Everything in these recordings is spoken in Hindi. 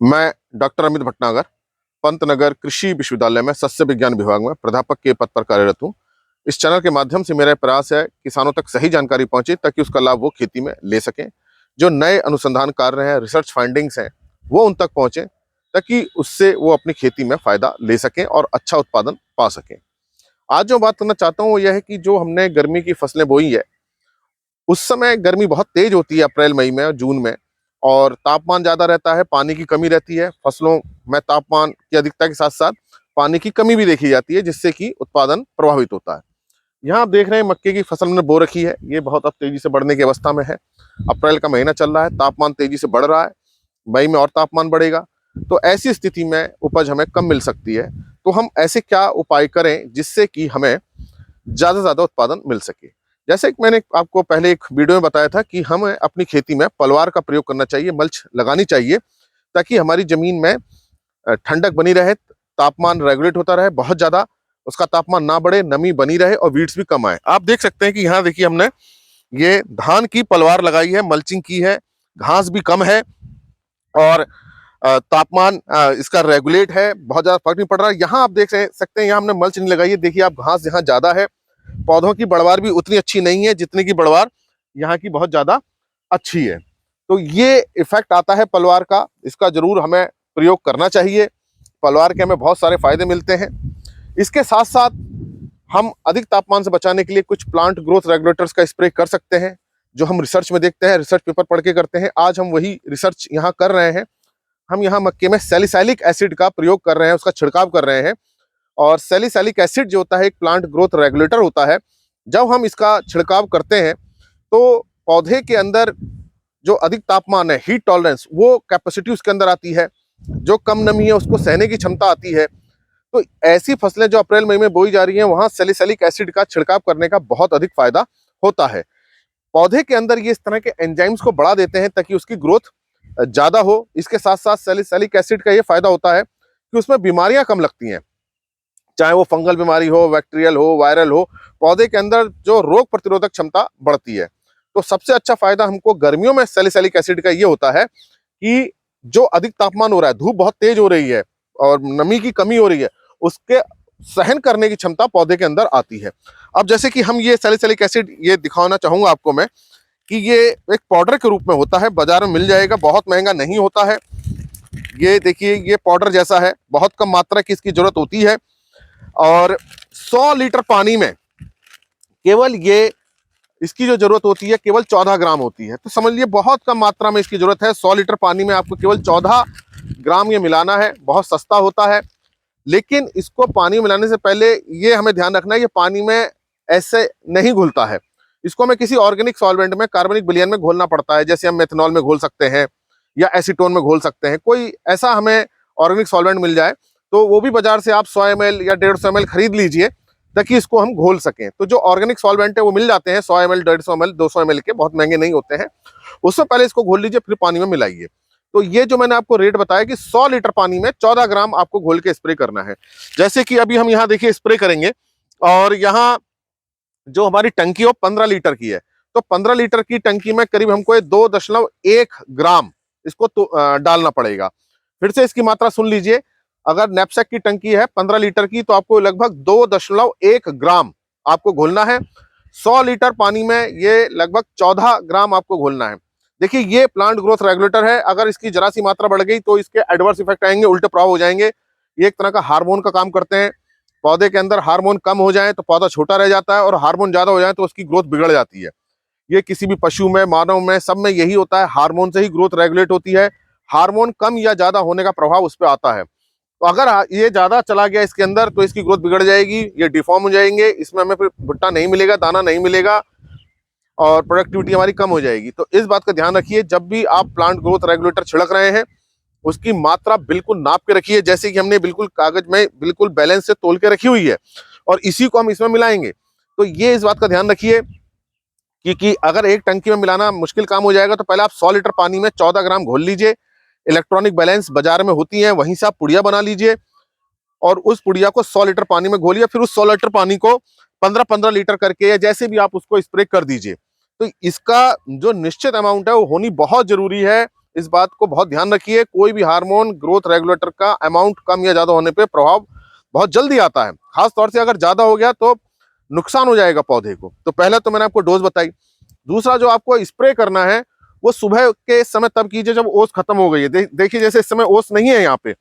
मैं डॉक्टर अमित भटनागर पंतनगर कृषि विश्वविद्यालय में सस्य विज्ञान विभाग में प्राध्यापक के पद पर कार्यरत हूँ। इस चैनल के माध्यम से मेरा प्रयास है किसानों तक सही जानकारी पहुंचे ताकि उसका लाभ वो खेती में ले सकें। जो नए अनुसंधान कार्य हैं, रिसर्च फाइंडिंग्स हैं, वो उन तक पहुंचे ताकि उससे वो अपनी खेती में फायदा ले सकें और अच्छा उत्पादन पा सकें। आज जो बात करना चाहता हूँ वो यह है कि जो हमने गर्मी की फसलें बोई है, उस समय गर्मी बहुत तेज होती है अप्रैल मई में और जून में, और तापमान ज़्यादा रहता है, पानी की कमी रहती है। फसलों में तापमान की अधिकता के साथ साथ पानी की कमी भी देखी जाती है, जिससे कि उत्पादन प्रभावित होता है। यहाँ आप देख रहे हैं मक्के की फसल मैंने बो रखी है, ये बहुत अब तेजी से बढ़ने की अवस्था में है। अप्रैल का महीना चल रहा है, तापमान तेजी से बढ़ रहा है, मई में और तापमान बढ़ेगा, तो ऐसी स्थिति में उपज हमें कम मिल सकती है। तो हम ऐसे क्या उपाय करें जिससे कि हमें ज़्यादा से ज़्यादा उत्पादन मिल सके। जैसे कि मैंने आपको पहले एक वीडियो में बताया था कि हमें अपनी खेती में पलवार का प्रयोग करना चाहिए, मल्च लगानी चाहिए, ताकि हमारी जमीन में ठंडक बनी रहे, तापमान रेगुलेट होता रहे, बहुत ज़्यादा उसका तापमान ना बढ़े, नमी बनी रहे और वीड्स भी कम आए। आप देख सकते हैं कि यहाँ देखिए हमने ये धान की पलवार लगाई है, मल्चिंग की है, घास भी कम है और तापमान इसका रेगुलेट है, बहुत ज़्यादा फर्क नहीं पड़ रहा है। यहाँ आप देख सकते हैं, यहाँ हमने मल्च नहीं लगाई है, देखिए आप घास यहाँ ज़्यादा है, पौधों की बढ़वार भी उतनी अच्छी नहीं है जितनी की बढ़वार यहाँ की बहुत ज्यादा अच्छी है। तो ये इफेक्ट आता है पलवार का, इसका जरूर हमें प्रयोग करना चाहिए। पलवार के हमें बहुत सारे फायदे मिलते हैं। इसके साथ साथ हम अधिक तापमान से बचाने के लिए कुछ प्लांट ग्रोथ रेगुलेटर्स का स्प्रे कर सकते हैं, जो हम रिसर्च में देखते हैं, रिसर्च पेपर पढ़ के करते हैं। आज हम वही रिसर्च यहाँ कर रहे हैं। हम यहाँ मक्के में सैलिसैलिक एसिड का प्रयोग कर रहे हैं, उसका छिड़काव कर रहे हैं। और सैलिसैलिक एसिड जो होता है एक प्लांट ग्रोथ रेगुलेटर होता है। जब हम इसका छिड़काव करते हैं तो पौधे के अंदर जो अधिक तापमान है, हीट टॉलरेंस, वो कैपेसिटी उसके अंदर आती है। जो कम नमी है उसको सहने की क्षमता आती है। तो ऐसी फसलें जो अप्रैल मई में बोई जा रही हैं, वहां सैलिसैलिक एसिड का छिड़काव करने का बहुत अधिक फायदा होता है। पौधे के अंदर ये इस तरह के एंजाइम्स को बढ़ा देते हैं ताकि उसकी ग्रोथ ज्यादा हो। इसके साथ साथ सैलिसैलिक एसिड का ये फायदा होता है कि उसमें बीमारियां कम लगती हैं, चाहे वो फंगल बीमारी हो, बैक्टीरियल हो, वायरल हो। पौधे के अंदर जो रोग प्रतिरोधक क्षमता बढ़ती है। तो सबसे अच्छा फायदा हमको गर्मियों में सैलिसैलिक एसिड का ये होता है कि जो अधिक तापमान हो रहा है, धूप बहुत तेज हो रही है और नमी की कमी हो रही है, उसके सहन करने की क्षमता पौधे के अंदर आती है। अब जैसे कि हम ये सैलिसैलिक एसिड ये दिखाना चाहूंगा आपको मैं कि ये एक पाउडर के रूप में होता है, बाजार में मिल जाएगा, बहुत महंगा नहीं होता है। ये देखिए, ये पाउडर जैसा है, बहुत कम मात्रा की इसकी जरूरत होती है और 100 लीटर पानी में केवल ये इसकी जो जरूरत होती है केवल 14 ग्राम होती है। तो समझ लीजिए बहुत कम मात्रा में इसकी जरूरत है। 100 लीटर पानी में आपको केवल 14 ग्राम ये मिलाना है। बहुत सस्ता होता है, लेकिन इसको पानी मिलाने से पहले ये हमें ध्यान रखना है, ये पानी में ऐसे नहीं घुलता है। इसको हमें किसी ऑर्गेनिक सॉल्वेंट में, कार्बनिक विलयन में घोलना पड़ता है। जैसे हम मेथनॉल में घोल सकते हैं या एसीटोन में घोल सकते हैं। कोई ऐसा हमें ऑर्गेनिक सॉल्वेंट मिल जाए तो वो भी बाजार से आप 100 ml या 150 ml खरीद लीजिए ताकि इसको हम घोल सकें। तो जो ऑर्गेनिक सॉल्वेंट है वो मिल जाते हैं 100 ml, 150 ml, 200 ml के, बहुत महंगे नहीं होते हैं। उससे पहले इसको घोल लीजिए, फिर पानी में मिलाइए। तो ये जो मैंने आपको रेट बताया कि 100 लीटर पानी में 14 ग्राम आपको घोल के स्प्रे करना है। जैसे कि अभी हम यहाँ देखिए स्प्रे करेंगे, और यहाँ जो हमारी टंकी है 15 लीटर की है। तो 15 लीटर की टंकी में करीब हमको 2.1 ग्राम इसको डालना पड़ेगा। फिर से इसकी मात्रा सुन लीजिए, अगर नैपसेक की टंकी है 15 लीटर की तो आपको लगभग 2.1 ग्राम आपको घोलना है। 100 लीटर पानी में ये लगभग 14 ग्राम आपको घोलना है। देखिए ये प्लांट ग्रोथ रेगुलेटर है, अगर इसकी जरा सी मात्रा बढ़ गई तो इसके एडवर्स इफेक्ट आएंगे, उल्टे प्रभाव हो जाएंगे। ये एक तरह का हार्मोन का काम करते हैं। पौधे के अंदर हार्मोन कम हो जाए तो पौधा छोटा रह जाता है, और हार्मोन ज्यादा हो जाए तो उसकी ग्रोथ बिगड़ जाती है। ये किसी भी पशु में, मानव में, सब में यही होता है। हार्मोन से ही ग्रोथ रेगुलेट होती है। हार्मोन कम या ज्यादा होने का प्रभाव उस पर आता है। तो अगर ये ज्यादा चला गया इसके अंदर तो इसकी ग्रोथ बिगड़ जाएगी, ये डिफॉर्म हो जाएंगे, इसमें हमें फिर भुट्टा नहीं मिलेगा, दाना नहीं मिलेगा और प्रोडक्टिविटी हमारी कम हो जाएगी। तो इस बात का ध्यान रखिए, जब भी आप प्लांट ग्रोथ रेगुलेटर छिड़क रहे हैं उसकी मात्रा बिल्कुल नाप के रखिए, जैसे कि हमने बिल्कुल कागज में बिल्कुल बैलेंस से तोल के रखी हुई है, और इसी को हम इसमें मिलाएंगे। तो ये इस बात का ध्यान रखिए कि अगर एक टंकी में मिलाना मुश्किल काम हो जाएगा तो पहले आप 100 लीटर पानी में 14 ग्राम घोल लीजिए। इलेक्ट्रॉनिक बैलेंस बाजार में होती है, वहीं से आप पुड़िया बना लीजिए और उस पुड़िया को 100 लीटर पानी में घोलिए। फिर उस 100 लीटर पानी को 15-15 लीटर करके या जैसे भी आप उसको स्प्रे कर दीजिए। तो इसका जो निश्चित अमाउंट है वो होनी बहुत जरूरी है। इस बात को बहुत ध्यान रखिए, कोई भी हार्मोन ग्रोथ रेगुलेटर का अमाउंट कम या ज्यादा होने पे प्रभाव बहुत जल्दी आता है। खास तौर से अगर ज्यादा हो गया तो नुकसान हो जाएगा पौधे को। तो पहले तो मैंने आपको डोज बताई। दूसरा जो आपको स्प्रे करना है वो सुबह के समय तब कीजिए जब ओस खत्म हो गई है। देखिए जैसे इस समय ओस नहीं है यहाँ पे,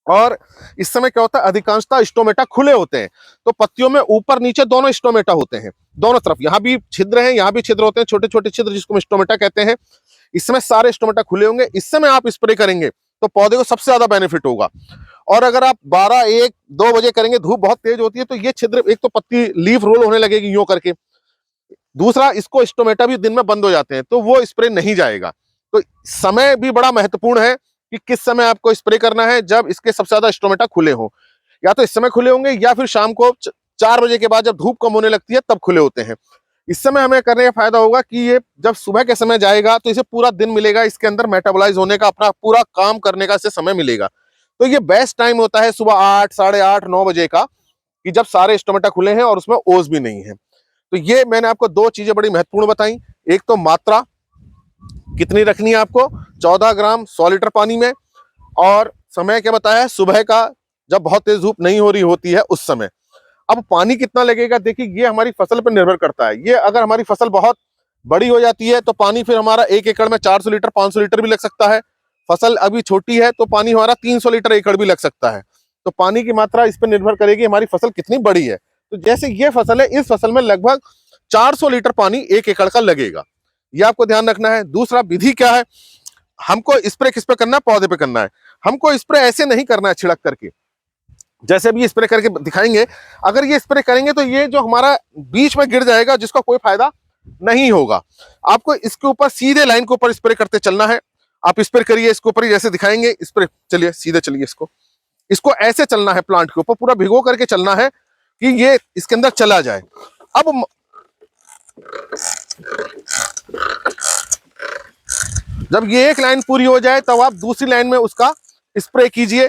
और इस समय क्या होता है, अधिकांशतः स्टोमेटा खुले होते हैं, तो पत्तियों में ऊपर नीचे दोनों स्टोमेटा होते हैं, दोनों तरफ। यहाँ भी छिद्र हैं, यहाँ भी छिद्र होते हैं, छोटे छोटे छिद्र जिसको स्टोमेटा कहते हैं। इस समय सारे स्टोमेटा खुले होंगे। इस समय आप स्प्रे करेंगे तो पौधे को सबसे ज्यादा बेनिफिट होगा। और अगर आप 12, 1, 2 बजे करेंगे, धूप बहुत तेज होती है, तो ये छिद्र, एक तो पत्ती लीफ रोल होने लगेगी यूं करके, दूसरा इसको स्टोमेटा भी दिन में बंद हो जाते हैं, तो वो स्प्रे नहीं जाएगा। तो समय भी बड़ा महत्वपूर्ण है कि किस समय आपको स्प्रे करना है, जब इसके सबसे ज्यादा स्टोमेटा खुले हो। या तो इस समय खुले होंगे या फिर शाम को 4 बजे के बाद जब धूप कम होने लगती है तब खुले होते हैं। इस समय हमें करने का फायदा होगा कि ये जब सुबह के समय जाएगा तो इसे पूरा दिन मिलेगा, इसके अंदर मेटाबोलाइज होने का, अपना पूरा काम करने का इसे समय मिलेगा। तो ये बेस्ट टाइम होता है सुबह 8, 8:30, 9 बजे का, कि जब सारे स्टोमेटा खुले हैं और उसमें ओस भी नहीं है। तो ये मैंने आपको 2 चीजें बड़ी महत्वपूर्ण बताई। एक तो मात्रा कितनी रखनी है आपको, 14 ग्राम 100 लीटर पानी में, और समय क्या बताया है, सुबह का, जब बहुत तेज धूप नहीं हो रही होती है उस समय। अब पानी कितना लगेगा, देखिए ये हमारी फसल पर निर्भर करता है। ये अगर हमारी फसल बहुत बड़ी हो जाती है तो पानी फिर हमारा 1 एकड़ में 400 लीटर 500 लीटर भी लग सकता है। फसल अभी छोटी है तो पानी हमारा 300 लीटर एकड़ भी लग सकता है। तो पानी की मात्रा इस पर निर्भर करेगी हमारी फसल कितनी बड़ी है। तो जैसे ये फसल है, इस फसल में लगभग 400 लीटर पानी 1 एकड़ का लगेगा, ये आपको ध्यान रखना है। दूसरा विधि क्या है, हमको स्प्रे किस पे करना है, पौधे पे करना है। हमको स्प्रे ऐसे नहीं करना है छिड़क करके, जैसे भी स्प्रे करके दिखाएंगे। अगर ये स्प्रे करेंगे तो ये जो हमारा बीच में गिर जाएगा, जिसका कोई फायदा नहीं होगा। आपको इसके ऊपर सीधे लाइन के ऊपर स्प्रे करते चलना है। आप स्प्रे करिए इसके ऊपर ही, जैसे दिखाएंगे स्प्रे, चलिए सीधे चलिए, इसको ऐसे चलना है, प्लांट के ऊपर पूरा भिगो करके चलना है कि ये इसके अंदर चला जाए। अब जब ये एक लाइन पूरी हो जाए तब आप दूसरी लाइन में उसका स्प्रे कीजिए।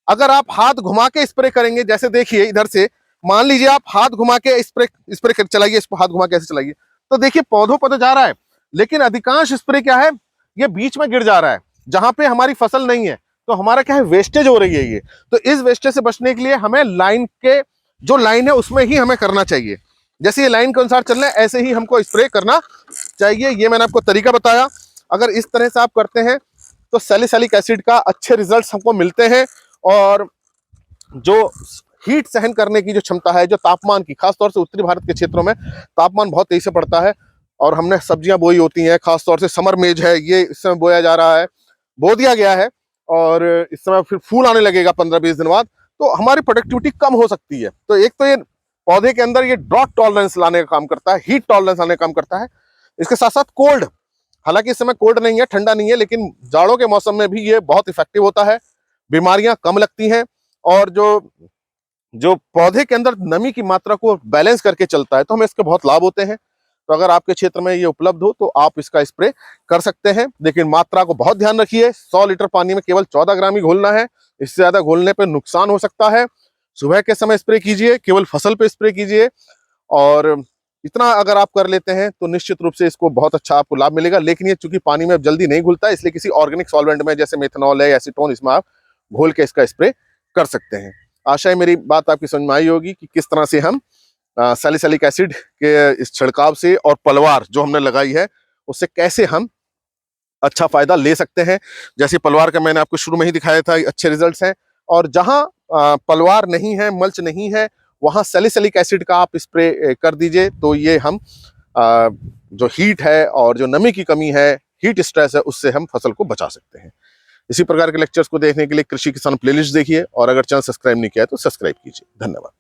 अगर आप हाथ घुमा के स्प्रे करेंगे, जैसे देखिए इधर से, मान लीजिए आप हाथ घुमा के स्प्रे चलाइए, इसको हाथ घुमा के ऐसे चलाइए, तो देखिए पौधों पर तो जा रहा है, लेकिन अधिकांश स्प्रे क्या है, ये बीच में गिर जा रहा है जहां पे हमारी फसल नहीं है। तो हमारा क्या है, वेस्टेज हो रही है ये। तो इस वेस्टेज से बचने के लिए हमें लाइन के, जो लाइन है उसमें ही हमें करना चाहिए। जैसे ये लाइन के अनुसार चलना है, ऐसे ही हमको स्प्रे करना चाहिए। ये मैंने आपको तरीका बताया। अगर इस तरह से आप करते हैं तो सैलिसिलिक एसिड का अच्छे रिजल्ट्स हमको मिलते हैं। और जो हीट सहन करने की जो क्षमता है, जो तापमान की, खासतौर से उत्तरी भारत के क्षेत्रों में तापमान बहुत तेजी से बढ़ता है, और हमने सब्जियां बोई होती हैं, खासतौर से समर मेज है, ये इस समय बोया जा रहा है, बो दिया गया है, और इस समय फिर फूल आने लगेगा 15-20 दिन बाद, तो हमारी प्रोडक्टिविटी कम हो सकती है। तो एक तो ये पौधे के अंदर ये ड्रॉट टॉलरेंस लाने का काम करता है, हीट टॉलरेंस लाने का काम करता है। इसके साथ साथ कोल्ड, हालांकि इस समय कोल्ड नहीं है, ठंडा नहीं है, लेकिन जाड़ों के मौसम में भी ये बहुत इफेक्टिव होता है, बीमारियां कम लगती हैं, और जो पौधे के अंदर नमी की मात्रा को बैलेंस करके चलता है, तो हमें इसके बहुत लाभ होते हैं। तो अगर आपके क्षेत्र में ये उपलब्ध हो तो आप इसका स्प्रे कर सकते हैं, लेकिन मात्रा को बहुत ध्यान रखिए। 100 लीटर पानी में केवल 14 ग्राम ही घोलना है, इससे ज्यादा घोलने पर नुकसान हो सकता है। सुबह के समय स्प्रे कीजिए, केवल फसल पे स्प्रे कीजिए, और इतना अगर आप कर लेते हैं तो निश्चित रूप से इसको बहुत अच्छा आपको लाभ मिलेगा। लेकिन ये चूंकि पानी में जल्दी नहीं घुलता है, इसलिए किसी ऑर्गेनिक सॉल्वेंट में, जैसे मेथनॉल है, एसीटोन, इसमें आप घोल के इसका स्प्रे कर सकते हैं। आशा है मेरी बात आपकी समझ में आई होगी कि किस तरह से हम सैलिसिलिक एसिड के इस छिड़काव से और पलवार जो हमने लगाई है उससे कैसे हम अच्छा फायदा ले सकते हैं। जैसे पलवार का मैंने आपको शुरू में ही दिखाया था, अच्छे रिजल्ट्स हैं। और जहां पलवार नहीं है, मल्च नहीं है, वहां सैलिसिलिक एसिड का आप स्प्रे कर दीजिए, तो ये हम जो हीट है और जो नमी की कमी है, हीट स्ट्रेस है, उससे हम फसल को बचा सकते हैं। इसी प्रकार के लेक्चर्स को देखने के लिए कृषि किसान प्लेलिस्ट देखिए, और अगर चैनल सब्सक्राइब नहीं किया है तो सब्सक्राइब कीजिए। धन्यवाद।